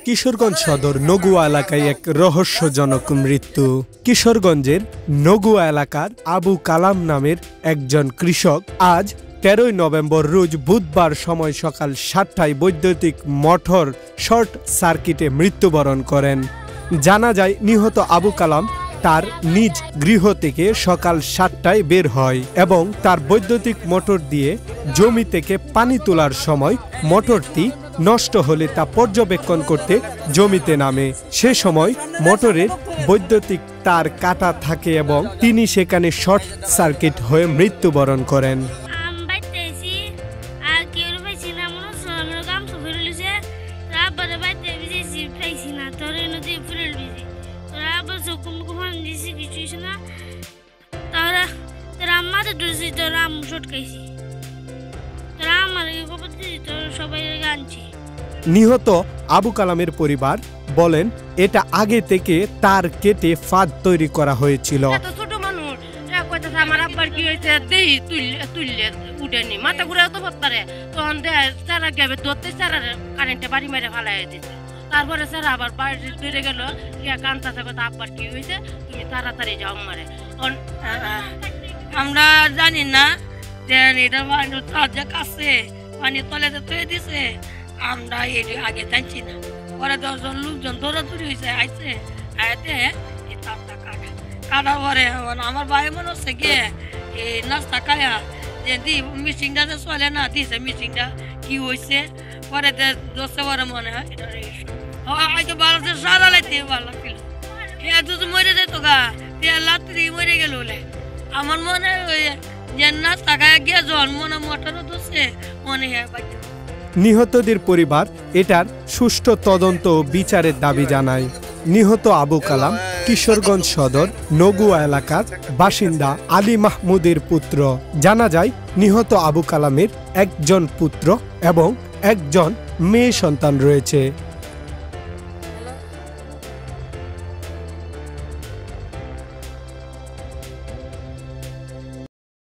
কিশোরগঞ্জ সদর নগুয়া এলাকায় এক রহস্যজনক মৃত্যু। কিশোরগঞ্জের নগুয়া এলাকার আবু কালাম নামের একজন কৃষক আজ ১৩ নভেম্বর রোজ বুধবার সময় সকাল ৭টায় বৈদ্যুতিক মোটর শর্ট সার্কিটে মৃত্যুবরণ করেন। জানা যায় নিহত আবু কালাম তার নিজ গৃহ থেকে সকাল ৭টায় বের হয় এবং তার বৈদ্যুতিক মোটর দিয়ে জমি থেকে পানি তোলার সময় মোটরটি নষ্ট হলে তা পর্যবেক্ষণ করতে জমিতে নামে। সে সময় মোটরের বৈদ্যুতিক তার কাটা থাকে এবং তিনি সেখানে শর্ট সার্কিট হয়ে মৃত্যুবরণ করেন। নিহত আবু কালামের পরিবার বলেন এটা আগে থেকে তার কেটে ফাঁদ তৈরি করা হয়েছিল। ছোট মানুষ আমার আব্বার কি হয়েছে দেহি তুললে উঠেনি, মাথা ঘুরে তো পারে তখন তারা গেবে ধরতে তারা কারেন্টে বাড়ি মেরে ফালাই দিচ্ছে। তারপরে স্যার আবার বাড়ি ধরে গেল কান্তা থাকো আব্বার কি হয়েছে তুমি তাড়াতাড়ি যাও মারে। আমরা জানি না যে এটা কাছে পানি তলে তৈরি দিছে, আমরা এটি আগে জানছি না। পরে ১০ জন লোকজন দৌড়াদৌড়ি হয়েছে আইসে আয়াতে এই তাপটা কাটার পরে আমার ভাই মনে হচ্ছে গিয়ে এই নাস্তা খায়া যে মিশিংটা যে চলে না দিছে মিশিংটা কি হয়েছে পরে দশে পরে মনে হয় এটা হয়তো ভালো সারা লাইতে ভালো ছিল যদি মরে যেত গা লাত্রি মরে গেল বলে আমার মনে হয় যে নাস্তা খায়া গিয়ে জল মনে মোটরও দোষে মনে হয় বাচ্চা। নিহতদের পরিবার এটার সুষ্ঠু তদন্ত ও বিচারের দাবি জানায়। নিহত আবু কালাম কিশোরগঞ্জ সদর নগুয়া এলাকার বাসিন্দা আলী মাহমুদের পুত্র। জানা যায় নিহত আবু কালামের একজন পুত্র এবং একজন মেয়ে সন্তান রয়েছে।